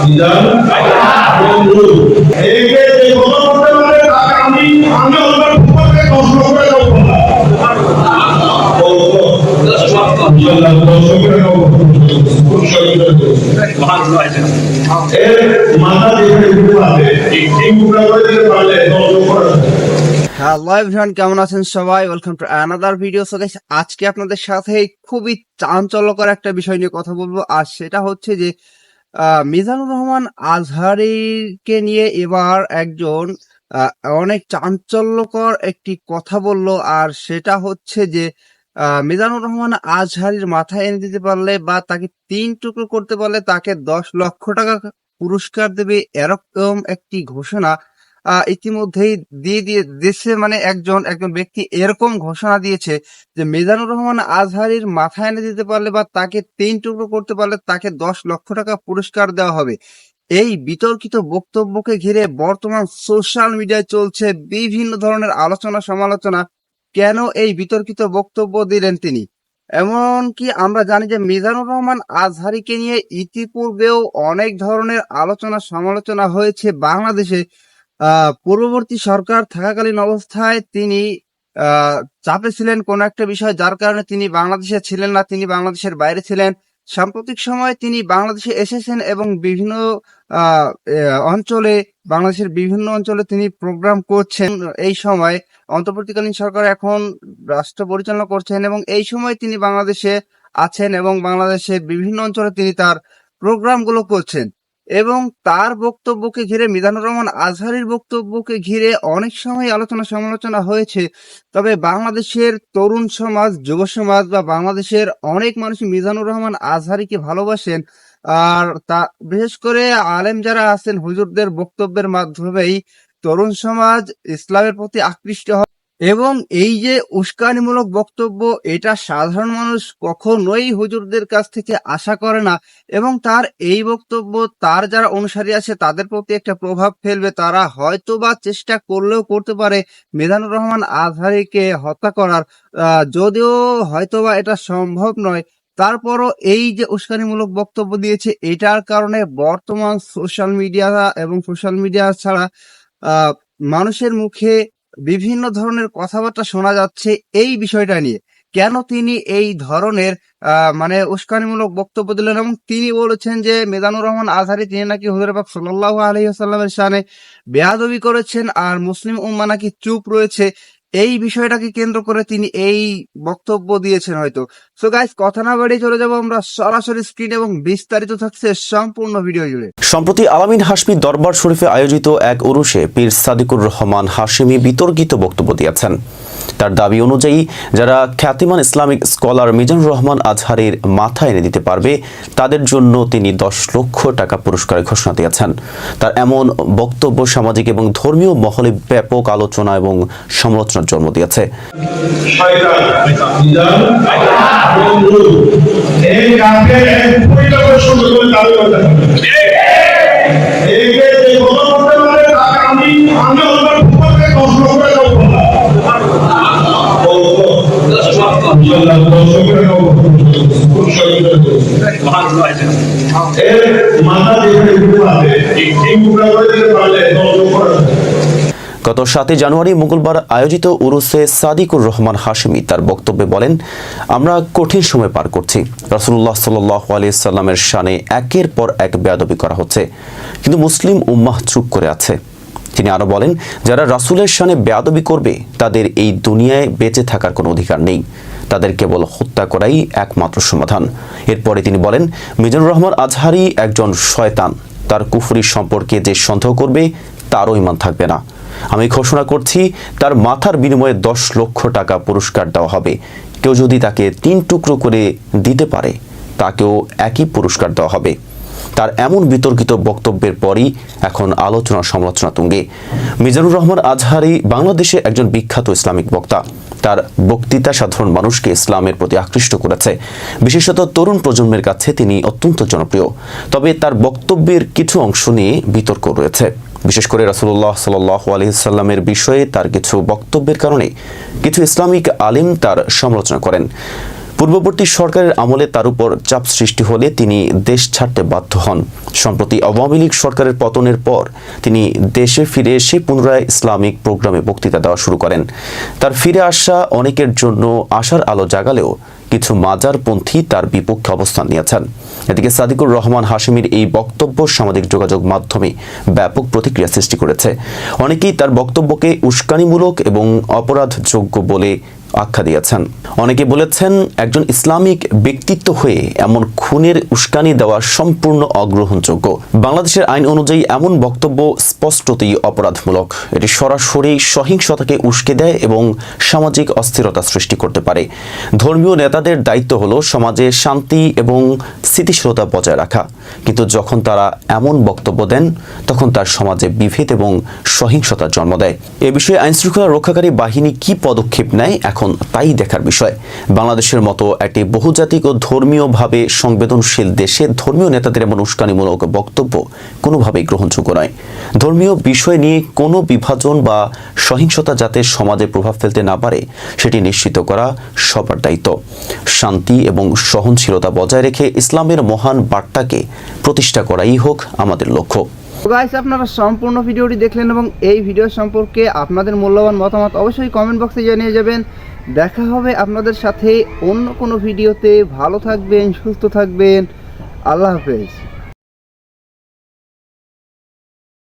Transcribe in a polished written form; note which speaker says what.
Speaker 1: বিধান বন্ধু এই যে কথা বলতে পারে তাকে আমি ওনার উপরে কষ্ট করে দেব না
Speaker 2: হ্যালো এভরিওয়ান, কেমন আছেন সবাই? Welcome to another video. So guys, আজকে আপনাদের সাথে খুবই চাঞ্চল্যকর একটা বিষয় নিয়ে কথা বলবো, আর সেটা হচ্ছে যে মিজানুর রহমান আজহারীকে নিয়ে এবার একজন অনেক চাঞ্চল্যকর একটি কথা বললো, আর সেটা হচ্ছে যে মিজানুর রহমান আজহারীর মাথায় এনে দিতে পারলে বা তাকে 3 টুকরো করতে পারলে তাকে 10 লক্ষ টাকা পুরস্কার দেবে, এরকম একটি ঘোষণা ইতিমধ্যেই দিয়ে দেশে, মানে একজন ব্যক্তি এরকম ঘোষণা দিয়েছে যে মিজানুর রহমান আজহারীর মাথায় এনে দিতে পারলে বা তাকে 3 টুকরো করতে পারলে তাকে 10 লক্ষ টাকা পুরস্কার দেওয়া হবে। এই বিতর্কিত বক্তব্যকে ঘিরে বর্তমান সোশ্যাল মিডিয়ায় চলছে বিভিন্ন ধরনের আলোচনা সমালোচনা। কেন এই বিতর্কিত বক্তব্য দিলেন তিনি? এমনকি আমরা জানি যে মিজানুর রহমান আজহারীকে নিয়ে ইতিপূর্বেও অনেক ধরনের আলোচনা সমালোচনা হয়েছে বাংলাদেশে। পূর্ববর্তী সরকার থাকাকালীন অবস্থায় তিনি চাপে ছিলেন কোন একটা বিষয়, যার কারণে তিনি বাংলাদেশে ছিলেন না, তিনি বাংলাদেশের বাইরে ছিলেন। সাম্প্রতিক সময়ে তিনি বাংলাদেশে এসেছেন এবং বিভিন্ন অঞ্চলে, বাংলাদেশের বিভিন্ন অঞ্চলে তিনি প্রোগ্রাম করছেন। এই সময় অন্তর্বর্তীকালীন সরকার এখন রাষ্ট্র পরিচালনা করছেন এবং এই সময় তিনি বাংলাদেশে আছেন এবং বাংলাদেশের বিভিন্ন অঞ্চলে তিনি তার প্রোগ্রামগুলো করছেন। এবং তার বক্তব্যকে ঘিরে, মিজানুর রহমান আজহারীর বক্তব্যকে ঘিরে অনেক সময় আলোচনা সমালোচনা হয়েছে। তবে বাংলাদেশের তরুণ সমাজ, যুব সমাজ বা বাংলাদেশের অনেক মানুষই মিজানুর রহমান আজহারীকে ভালোবাসেন, আর তা বিশেষ করে আলেম যারা আছেন হুজুরদের বক্তব্যের মাধ্যমেই তরুণ সমাজ ইসলামের প্রতি আকৃষ্ট হয়। এবং এই যে উস্কানিমূলক বক্তব্য, এটা সাধারণ মানুষ কখনোই হুজুরদের কাছ থেকে আশা করে না, এবং তার এই বক্তব্য তার যারা অনুসারী আছে তাদের প্রতি একটা প্রভাব ফেলবে। তারা হয়তো বা চেষ্টা করলেও করতে পারে মিজানুর রহমান আজহারীকে হত্যা করার, যদিও হয়তোবা এটা সম্ভব নয়। তারপরও এই যে উস্কানিমূলক বক্তব্য দিয়েছে, এটার কারণে বর্তমান সোশ্যাল মিডিয়া এবং সোশ্যাল মিডিয়া ছাড়া মানুষের মুখে বিভিন্ন ধরনের কথাবার্তা শোনা যাচ্ছে এই বিষয়টা নিয়ে। কেন তিনি এই ধরনের মানে উস্কানিমূলক বক্তব্য দিলেন? এবং তিনি বলেছেন যে মিজানুর রহমান আজহারী তিনি নাকি হুজুর পাক সাল্লাল্লাহু আলাইহি ওয়াসাল্লামের শানে বেয়াদবি করেছেন, আর মুসলিম উম্মাহ নাকি চুপ রয়েছে। এই বিষয়টাকে কেন্দ্র করে তিনি এই বক্তব্য দিয়েছেন হয়তো। সো গাইস, কথা না বাড়িয়ে চলে যাবো আমরা সরাসরি স্ক্রিন, এবং বিস্তারিত থাকছে সম্পূর্ণ ভিডিও জুড়ে।
Speaker 3: সম্প্রতি আলামিন হাশমি দরবার শরীফে আয়োজিত এক উরুসে পীর সাদিকুর রহমান হাশমি বিতর্কিত বক্তব্য দিয়েছেন। তার দাবি অনুযায়ী যারা খ্যাতিমান ইসলামিক স্কলার মিজানুর রহমান আজহারীর মাথা এনে দিতে পারবে তাদের জন্য তিনি 10 লক্ষ টাকা পুরস্কারের ঘোষণা দিয়েছেন। তার এমন বক্তব্য সামাজিক এবং ধর্মীয় মহলে ব্যাপক আলোচনা এবং সমালোচনার জন্ম দিয়েছে। গত 7 জানুয়ারি মঙ্গলবার আয়োজিত উরুসে সাদিকুর রহমান হাশমি তার বক্তব্যে বলেন, আমরা কঠিন সময় পার করছি। রাসূলুল্লাহ সাল্লাল্লাহু আলাইহি সাল্লামের শানে একের পর এক বেয়াদবি করা হচ্ছে, কিন্তু মুসলিম উম্মাহ চুপ করে আছে। তিনি আরো বলেন, যারা রাসূলের শানে বেয়াদবি করবে তাদের এই দুনিয়ায় বেঁচে থাকার কোনো অধিকার নেই, তাদের কেবল হত্যা করাই একমাত্র সমাধান। এরপরে তিনি বলেন, মিজানুর রহমান আজহারী একজন শয়তান, তার কুফরি সম্পর্কে যে সন্দেহ করবে তারও ঈমান থাকবে না। আমি ঘোষণা করছি তার মাথার বিনিময়ে 10 লক্ষ টাকা পুরস্কার দেওয়া হবে। কেউ যদি তাকে 3 টুকরো করে দিতে পারে তাকেও একই পুরস্কার দেওয়া হবে। তার এমন বিতর্কিত বক্তব্যের পরই এখন আলোচনা সমালোচনা তুঙ্গে। মিজানুর রহমান আজহারী বাংলাদেশে একজন বিখ্যাত ইসলামিক বক্তা। তার বক্তৃতা সাধারণ মানুষকে ইসলামের প্রতি আকৃষ্ট করেছে। বিশেষত তরুণ প্রজন্মের কাছে তিনি অত্যন্ত জনপ্রিয়। তবে তার বক্তব্যের কিছু অংশ নিয়ে বিতর্ক রয়েছে। বিশেষ করে রাসূলুল্লাহ সাল্লাল্লাহু আলাইহি সাল্লামের বিষয়ে তার কিছু বক্তব্যের কারণে কিছু ইসলামিক আলেম তার সমালোচনা করেন। পূর্ববর্তী সরকারের আমলে তার উপর চাপ সৃষ্টি হলে তিনি দেশ ছাড়তে বাধ্য হন। সম্প্রতি আওয়ামী লীগ সরকারের পতনের পর তিনি দেশে ফিরে এসে পুনরায় ইসলামিক প্রোগ্রামে বক্তৃতা দেওয়া শুরু করেন। তার ফিরে আসা অনেকের জন্য আশার আলো জাগালেও কিছু মাজারপন্থী তার বিপক্ষে অবস্থান নিয়েছেন। এদিকে সাদিকুর রহমান হাশেমীর এই বক্তব্য সামাজিক যোগাযোগ মাধ্যমে ব্যাপক প্রতিক্রিয়া সৃষ্টি করেছে। অনেকেই তার বক্তব্যকে উস্কানিমূলক এবং অপরাধযোগ্য বলে আখ্যা দিয়েছেন। অনেকে বলেছেন, একজন ইসলামিক ব্যক্তিত্ব হয়ে এমন খুনের উস্কানি দেওয়া সম্পূর্ণ অগ্রহণযোগ্য। বাংলাদেশের আইন অনুযায়ী এমন বক্তব্য স্পষ্টতই অপরাধমূলক। এটি সরাসরি সহিংসতাকে উস্কে দেয় এবং সামাজিক অস্থিরতা সৃষ্টি করতে পারে। ধর্মীয় নেতাদের দায়িত্ব হলো সমাজে শান্তি এবং স্থিতিশীলতা বজায় রাখা, কিন্তু যখন তারা এমন বক্তব্য দেন তখন তার সমাজে বিভেদ এবং সহিংসতার জন্ম দেয়। এ বিষয়ে আইনশৃঙ্খলা রক্ষাকারী বাহিনী কি পদক্ষেপ নেয় এখন তাই দেখার বিষয়। বাংলাদেশের মতো একটি বহুজাতিক ও ধর্মীয়ভাবে সংবেদনশীল দেশে ধর্মীয় নেতাদের এমন উস্কানিমূলক বক্তব্য কোনোভাবেই গ্রহণযোগ্য নয়। ধর্মীয় বিষয় নিয়ে কোনো বিভাজন বা সহিংসতা যাতে সমাজে প্রভাব ফেলতে না পারে সেটি নিশ্চিত করা সবার দায়িত্ব। শান্তি এবং সহনশীলতা বজায় রেখে ইসলামের মহান বার্তাকে প্রতিষ্ঠা করাই হোক আমাদের লক্ষ্য।
Speaker 2: গাইস, আপনারা সম্পূর্ণ ভিডিওটি দেখলেন এবং এই ভিডিও সম্পর্কে আপনাদের মূল্যবান মতামত অবশ্যই কমেন্ট বক্সে জানিয়ে যাবেন। দেখা হবে আপনাদের সাথে অন্য কোনো ভিডিওতে। ভালো থাকবেন, সুস্থ থাকবেন। আল্লাহ হাফেজ।